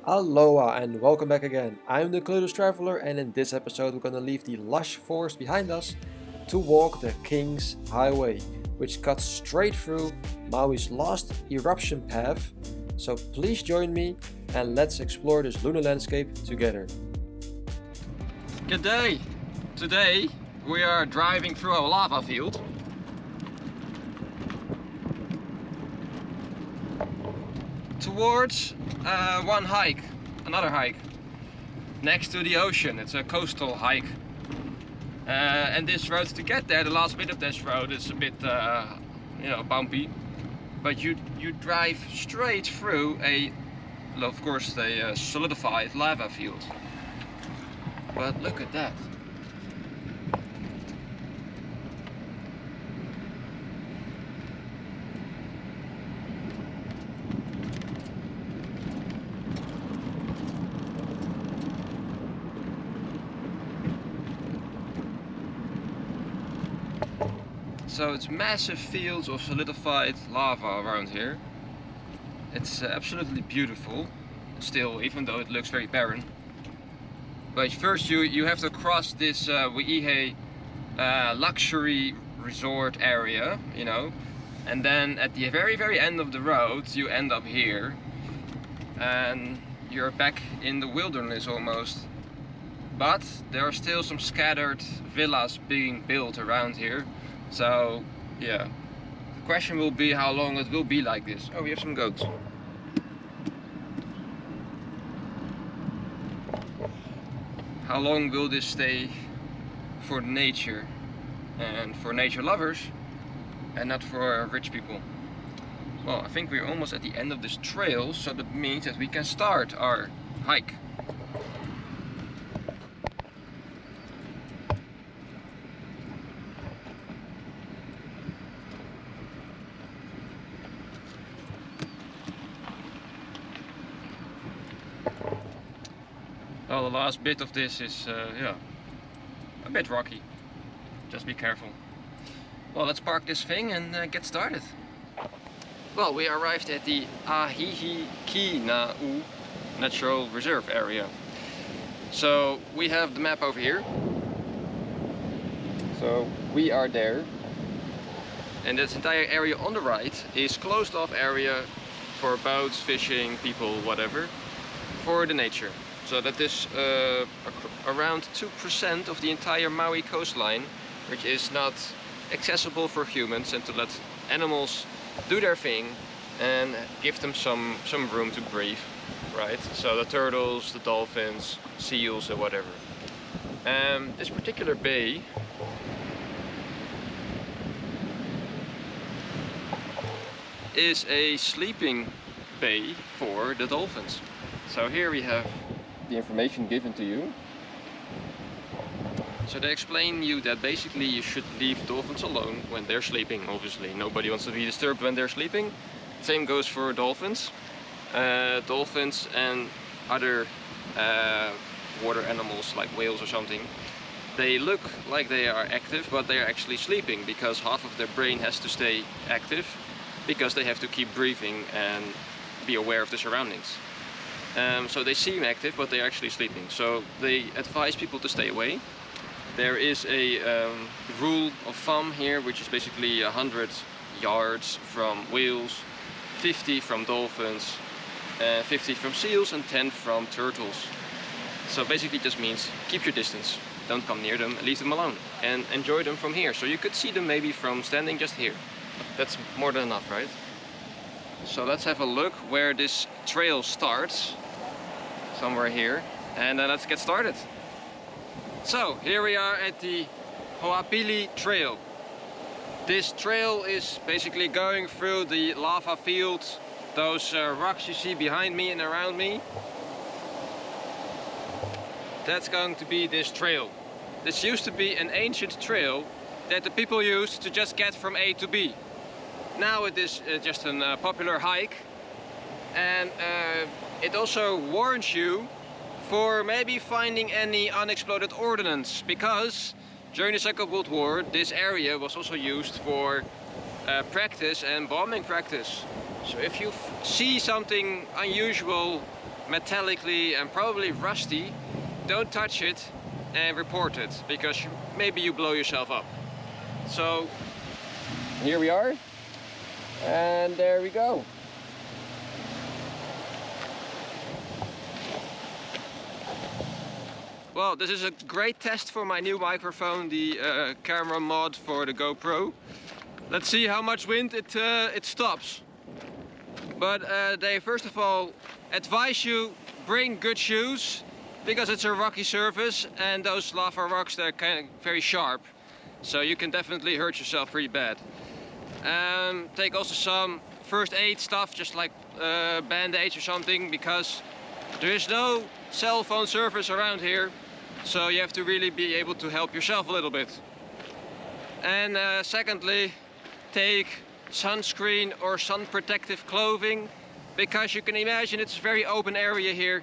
Aloha and welcome back again. I'm the Clueless Traveler, and in this episode we're gonna leave the lush forest behind us to walk the King's Highway, which cuts straight through Maui's last eruption path. So please join me and let's explore this lunar landscape together. Good day! Today we are driving through a lava field. Towards another hike next to the ocean. It's a coastal hike, and this road, to get there, the last bit of this road is a bit bumpy, but you drive straight through a solidified lava field. But look at that. So it's massive fields of solidified lava around here. It's absolutely beautiful still, even though it looks very barren. But first you have to cross this Wai'ihe luxury resort area, and then at the very end of the road you end up here and you're back in the wilderness almost. But there are still some scattered villas being built around here. So yeah, the question will be how long it will be like this. Oh, we have some goats. How long will this stay for nature and for nature lovers and not for rich people? Well, I think we're almost at the end of this trail, so that means that we can start our hike. Well, the last bit of this is a bit rocky. Just be careful. Well, let's park this thing and get started. Well, we arrived at the Ahihiki-na'u Natural Reserve area. So we have the map over here. So we are there. And this entire area on the right is closed off area for boats, fishing, people, whatever, for the nature. So that is around 2% of the entire Maui coastline, which is not accessible for humans, and to let animals do their thing and give them some room to breathe, right? So the turtles, the dolphins, seals, or whatever. This particular bay is a sleeping bay for the dolphins. So here we have the information given to you. So they explain you that basically you should leave dolphins alone when they're sleeping. Obviously nobody wants to be disturbed when they're sleeping. Same goes for dolphins. Dolphins and other water animals like whales or something, they look like they are active, but they are actually sleeping because half of their brain has to stay active because they have to keep breathing and be aware of the surroundings. So they seem active, but they're actually sleeping. So they advise people to stay away. There is a rule of thumb here, which is basically 100 yards from whales, 50 from dolphins, 50 from seals, and 10 from turtles. So basically just means keep your distance. Don't come near them, leave them alone, and enjoy them from here. So you could see them maybe from standing just here. That's more than enough, right? So let's have a look where this trail starts. Somewhere here, and let's get started. So here we are at the Hoapili trail. This trail is basically going through the lava fields, those rocks you see behind me and around me. That's going to be this trail. This used to be an ancient trail that the people used to just get from A to B. Now it is just a popular hike, and it also warns you for maybe finding any unexploded ordnance, because during the Second World War this area was also used for practice and bombing practice. So if you see something unusual, metallically and probably rusty, don't touch it and report it, because maybe you blow yourself up. So here we are, and there we go. Well, this is a great test for my new microphone, the camera mod for the GoPro. Let's see how much wind it stops. But they first of all advise you bring good shoes, because it's a rocky surface and those lava rocks, they're kind of very sharp, so you can definitely hurt yourself pretty bad. Take also some first aid stuff, just like band-aids or something, because there is no cell phone service around here, so you have to really be able to help yourself a little bit. And secondly, take sunscreen or sun protective clothing, because you can imagine it's a very open area here.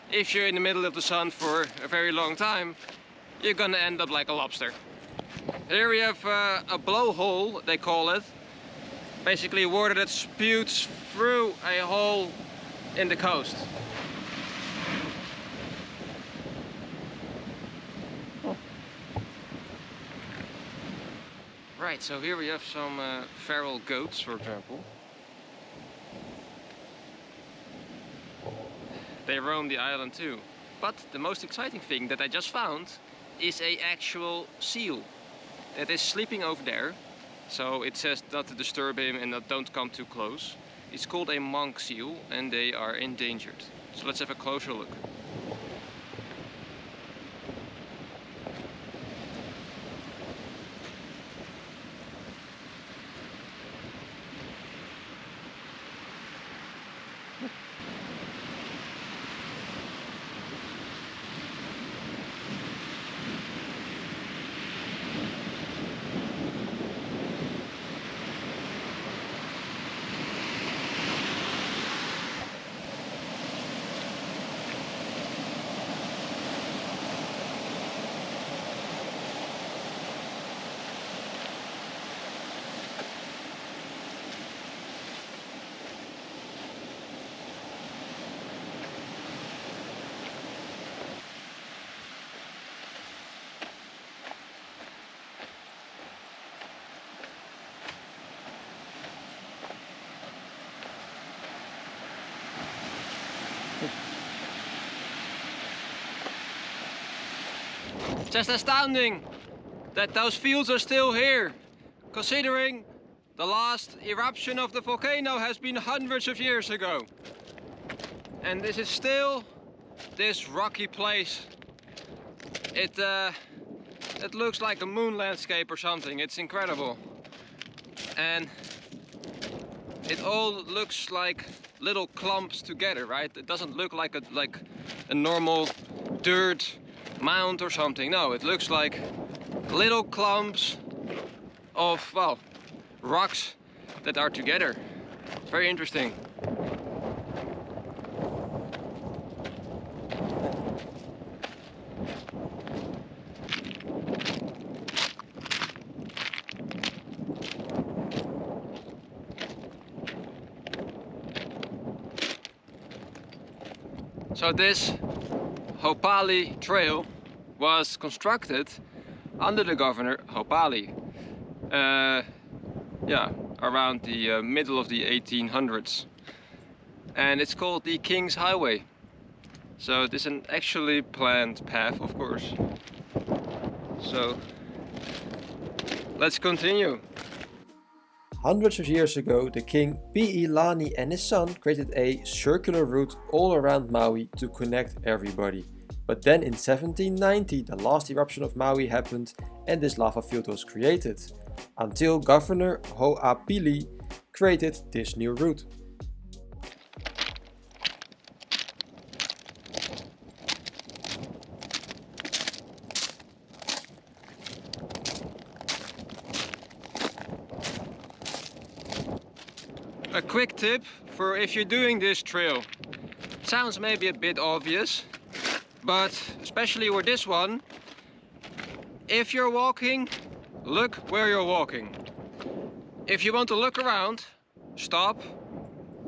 If you're in the middle of the sun for a very long time, you're gonna end up like a lobster. Here we have a blowhole, they call it. Basically water that spewts through a hole in the coast. Right, so here we have some feral goats, for example. They roam the island too. But the most exciting thing that I just found is an actual seal that is sleeping over there. So it says not to disturb him and don't come too close. It's called a monk seal and they are endangered. So let's have a closer look. Just astounding that those fields are still here, considering the last eruption of the volcano has been hundreds of years ago. And this is still this rocky place. It looks like a moon landscape or something. It's incredible. And it all looks like little clumps together, right? It doesn't look like a normal dirt mound or something. No, it looks like little clumps of, well, rocks that are together. It's very interesting. So this Hoapili trail was constructed under the governor Hoapili, around the middle of the 1800s, and it's called the King's Highway. So it is an actually planned path, of course. So let's continue. Hundreds of years ago, the king Pi'ilani and his son created a circular route all around Maui to connect everybody. But then in 1790 the last eruption of Maui happened and this lava field was created, until Governor Hoapili created this new route. A quick tip for if you're doing this trail. Sounds maybe a bit obvious, but especially with this one, if you're walking, look where you're walking. If you want to look around, stop,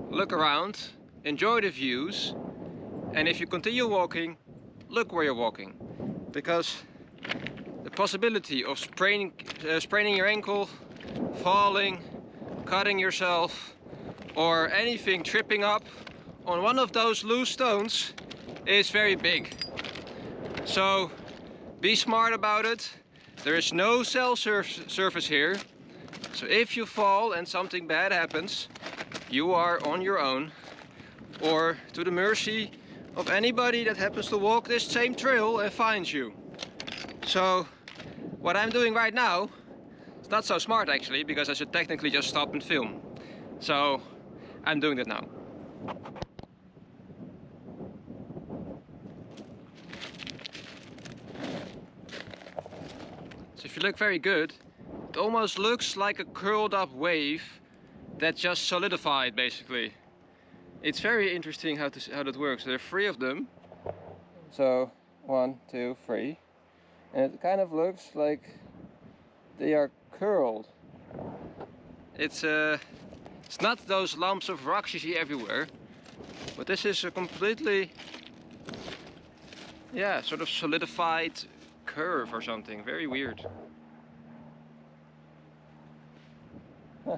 look around, enjoy the views, and if you continue walking, look where you're walking. Because the possibility of spraining your ankle, falling, cutting yourself, or anything tripping up on one of those loose stones is very big. So be smart about it. There is no cell surface here. So if you fall and something bad happens, you are on your own or to the mercy of anybody that happens to walk this same trail and finds you. So what I'm doing right now, it's not so smart actually, because I should technically just stop and film. So I'm doing that now. So if you look very good, it almost looks like a curled up wave that just solidified basically. It's very interesting how that works. There are 3 of them. So 1, 2, 3. And it kind of looks like they are curled. It's not those lumps of rocks you see everywhere, but this is a completely, yeah, sort of solidified curve or something. Very weird. Huh.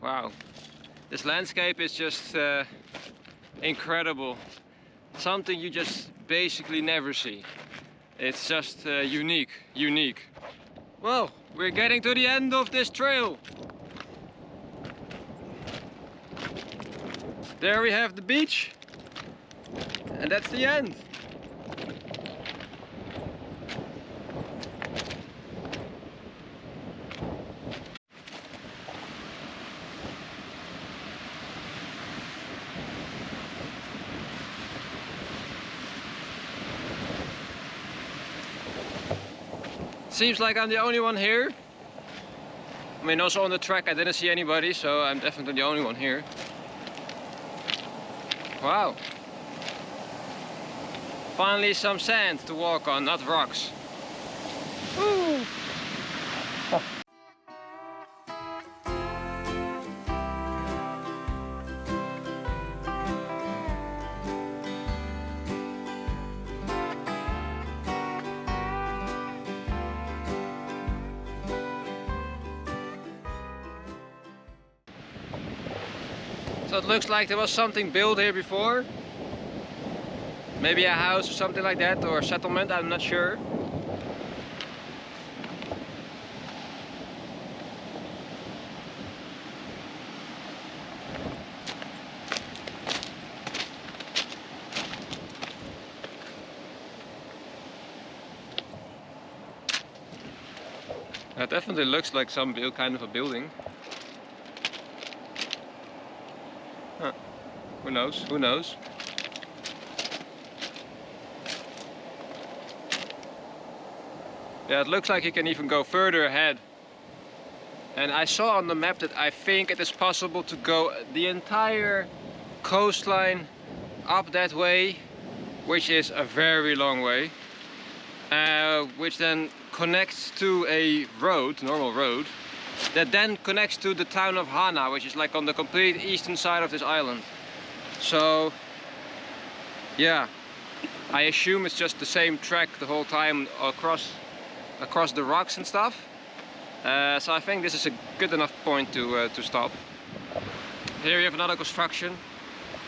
Wow, this landscape is just incredible. Something you just basically never see. It's just unique. Well, we're getting to the end of this trail. There we have the beach, and that's the end. Seems like I'm the only one here. I mean, also on the track I didn't see anybody, so I'm definitely the only one here. Wow. Finally some sand to walk on, not rocks. Woo. So it looks like there was something built here before. Maybe a house or something like that, or a settlement, I'm not sure. It definitely looks like some kind of a building. Huh. Who knows? Who knows? Yeah, it looks like you can even go further ahead. And I saw on the map that I think it is possible to go the entire coastline up that way, which is a very long way, which then connects to a road, normal road, that then connects to the town of Hana, which is like on the complete eastern side of this island. So yeah, I assume it's just the same track the whole time across the rocks and stuff. So I think this is a good enough point to stop. Here you have another construction.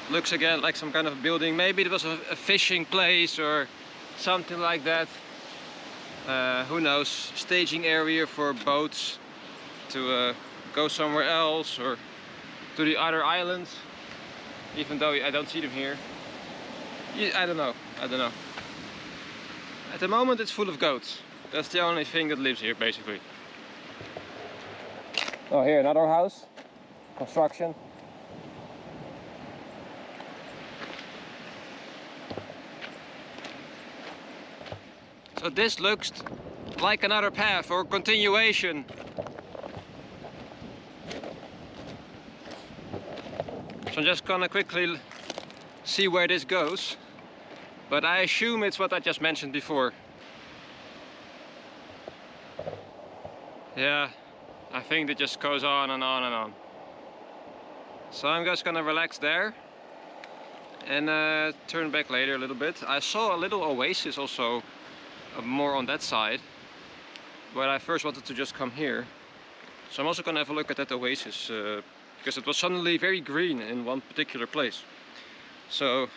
Looks again like some kind of building. Maybe it was a fishing place or something like that. Who knows? Staging area for boats to go somewhere else or to the other islands. Even though I don't see them here. I don't know. At the moment it's full of goats. That's the only thing that lives here basically. Oh, here another house. Construction. So this looks like another path or continuation. So I'm just gonna quickly see where this goes. But I assume it's what I just mentioned before. Yeah, I think it just goes on and on and on. So I'm just gonna relax there and turn back later a little bit. I saw a little oasis also, more on that side, but I first wanted to just come here. So I'm also gonna have a look at that oasis because it was suddenly very green in one particular place. So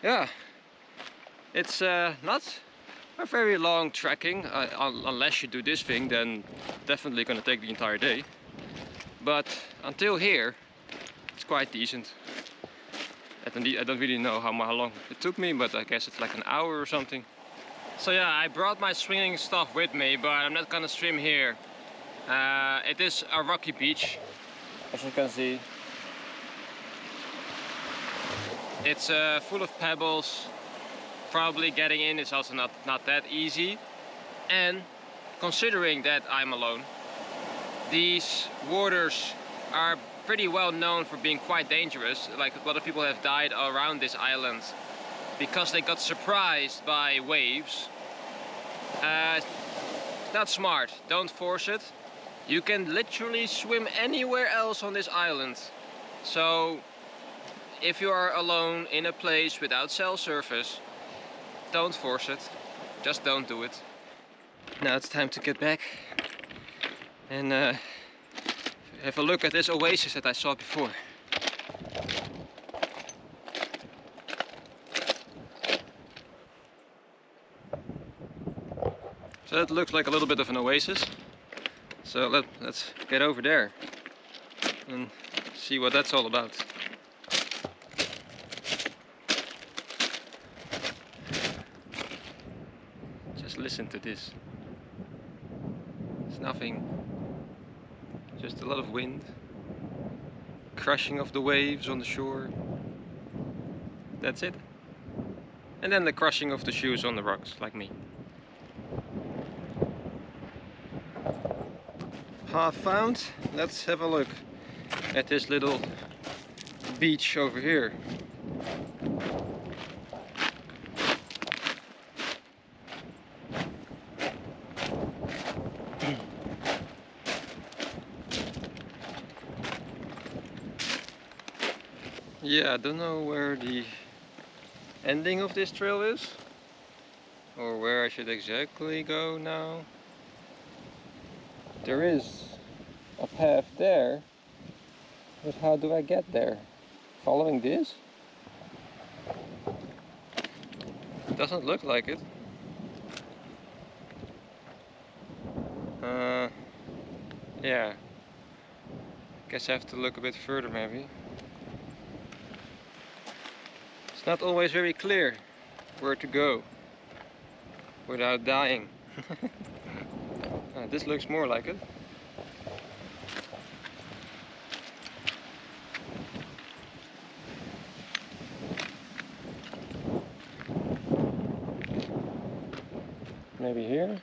yeah, it's not a very long trekking, unless you do this thing, then definitely gonna take the entire day. But until here, it's quite decent. I don't really know how long it took me, but I guess it's like an hour or something. So yeah, I brought my swimming stuff with me, but I'm not gonna swim here. It is a rocky beach, as you can see. It's full of pebbles. Probably getting in is also not that easy. And considering that I'm alone, these waters are pretty well known for being quite dangerous. Like, a lot of people have died around this island because they got surprised by waves. Not smart, don't force it. You can literally swim anywhere else on this island. So if you are alone in a place without cell service, don't force it. Just don't do it. Now it's time to get back and have a look at this oasis that I saw before. So that looks like a little bit of an oasis. So let's get over there and see what that's all about. Just listen to this. It's nothing. Just a lot of wind. Crashing of the waves on the shore. That's it. And then the crushing of the shoes on the rocks, like me. Half found. Let's have a look at this little beach over here. Yeah, I don't know where the ending of this trail is, or where I should exactly go now. There is a path there, but how do I get there? Following this? Doesn't look like it. Yeah. Guess I have to look a bit further maybe. It's not always very clear where to go without dying. This looks more like it. Maybe here?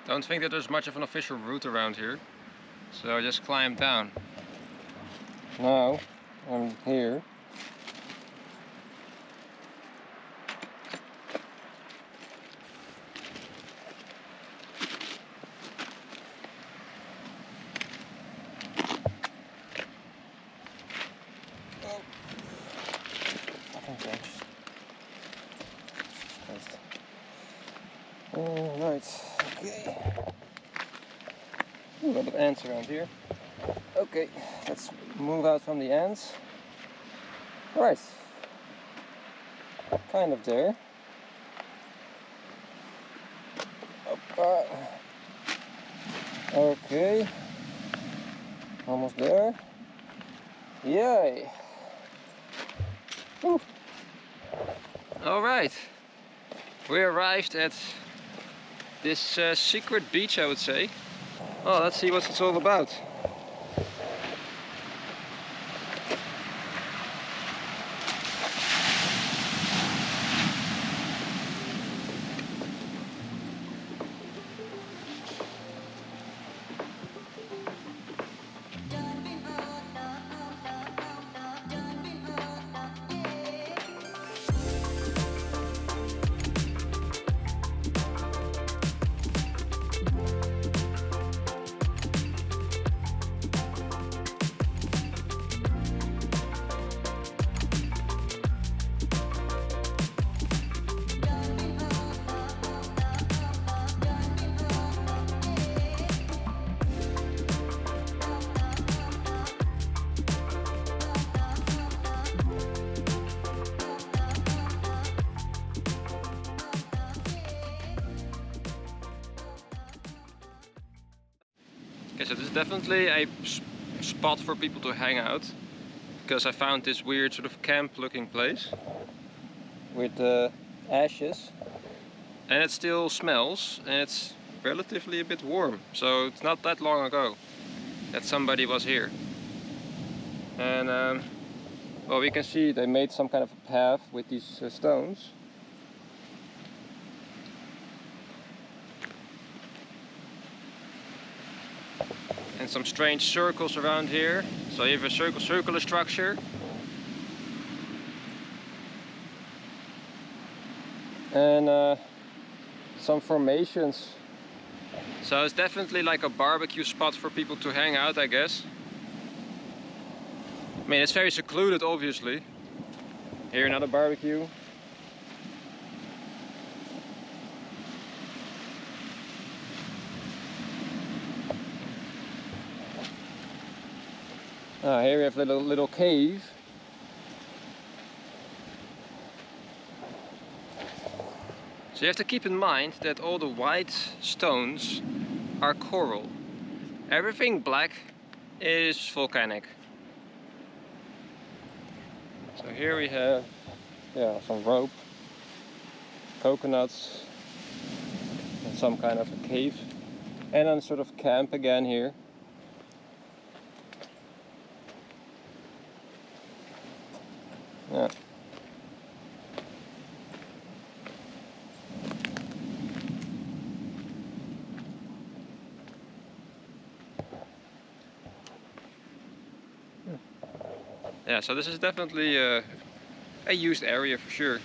Don't think that there's much of an official route around here, so I just climbed down. Now I'm here. Oh. Alright, okay. A lot of ants around here. Okay, let's move out from the ants. Alright. Kind of there. Okay. Almost there. Yay! Alright. We arrived at this secret beach, I would say. Oh, let's see what it's all about. Okay, so this is definitely a spot for people to hang out, because I found this weird sort of camp looking place with ashes, and it still smells, and it's relatively a bit warm, so it's not that long ago that somebody was here. And well, we can see they made some kind of a path with these stones. And some strange circles around here. So you have a circular structure. And some formations. So it's definitely like a barbecue spot for people to hang out, I guess. I mean, it's very secluded, obviously. Here another barbecue. Here we have a little cave. So you have to keep in mind that all the white stones are coral. Everything black is volcanic. So here we have some rope, coconuts, and some kind of a cave, and then sort of camp again here. Yeah. Yeah, so this is definitely a used area for sure.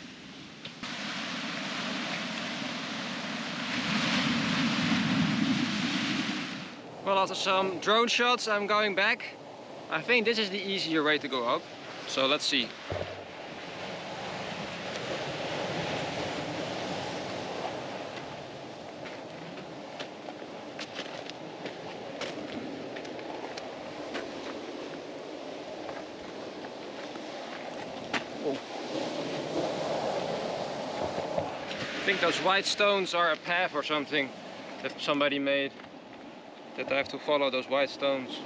Well, after some drone shots, I'm going back. I think this is the easier way to go up, so let's see. I think those white stones are a path or something that somebody made, that I have to follow those white stones.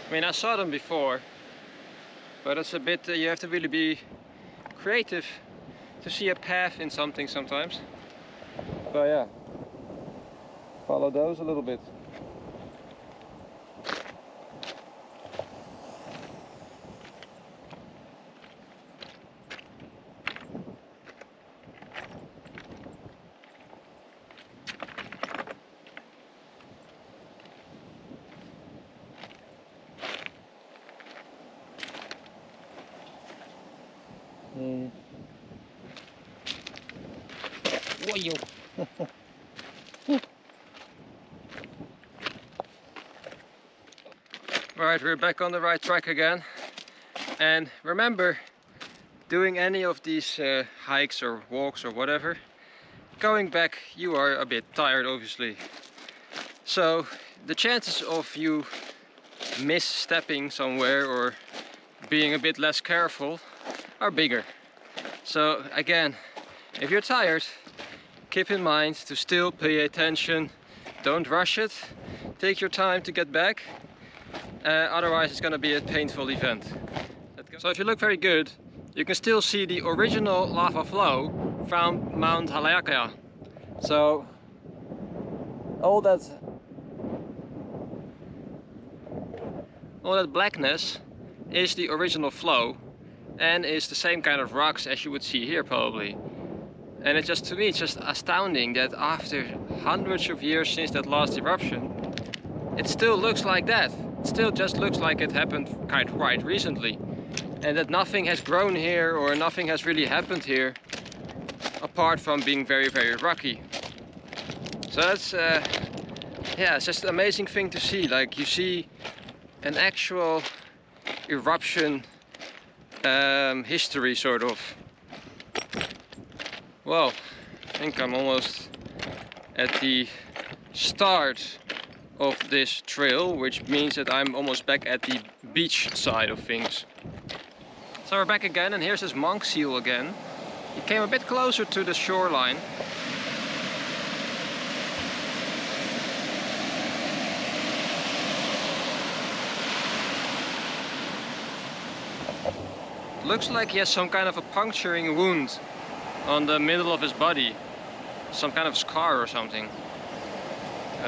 I mean, I saw them before, but it's a bit, you have to really be creative to see a path in something sometimes. So yeah, follow those a little bit. Whoa. Alright, we're back on the right track again. And remember, doing any of these hikes or walks or whatever, going back you are a bit tired obviously. So the chances of you misstepping somewhere or being a bit less careful are bigger. So again, if you're tired, keep in mind to still pay attention. Don't rush it. Take your time to get back. Otherwise it's going to be a painful event. So if you look very good, you can still see the original lava flow from Mount Haleakala. So all that blackness is the original flow and is the same kind of rocks as you would see here probably. And it's just, to me, it's just astounding that after hundreds of years since that last eruption, it still looks like that. It still just looks like it happened quite recently. And that nothing has grown here or nothing has really happened here apart from being very rocky. So that's, yeah, it's just an amazing thing to see. Like, you see an actual eruption history sort of. Well, I think I'm almost at the start of this trail, which means that I'm almost back at the beach side of things. So we're back again, and here's this monk seal again. He came a bit closer to the shoreline. Looks like he has some kind of a puncturing wound on the middle of his body. Some kind of scar or something.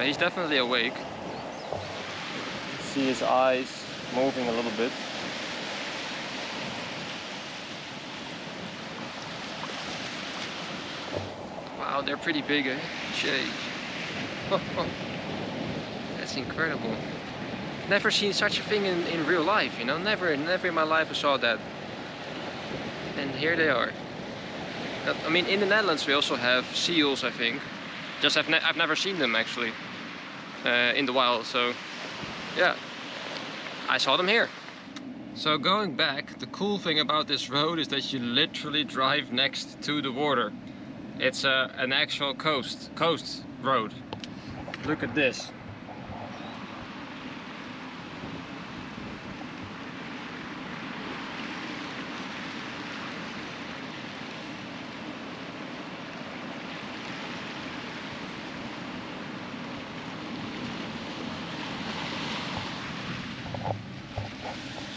He's definitely awake. See his eyes moving a little bit. Wow, they're pretty big, eh? Jay. That's incredible. Never seen such a thing in real life, you know? Never in my life I saw that. And here they are. I mean, in the Netherlands we also have seals, I think. Just I've never seen them actually in the wild, so yeah, I saw them here. So going back, the cool thing about this road is that you literally drive next to the water. It's an actual coast road. Look at this.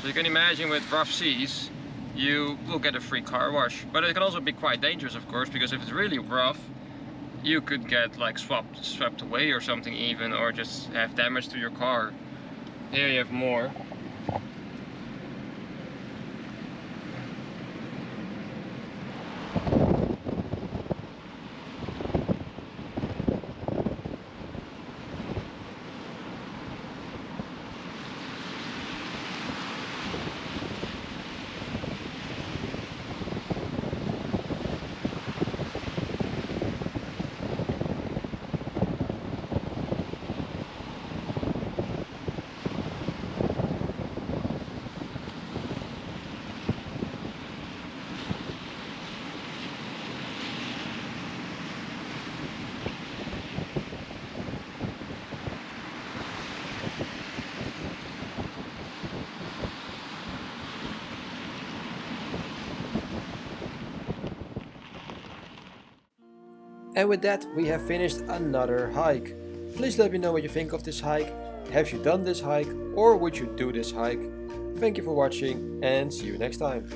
So you can imagine with rough seas, you will get a free car wash. But it can also be quite dangerous, of course, because if it's really rough, you could get like swept away or something even, or just have damage to your car. Here you have more. And with that, we have finished another hike. Please let me know what you think of this hike. Have you done this hike, or would you do this hike? Thank you for watching, and see you next time.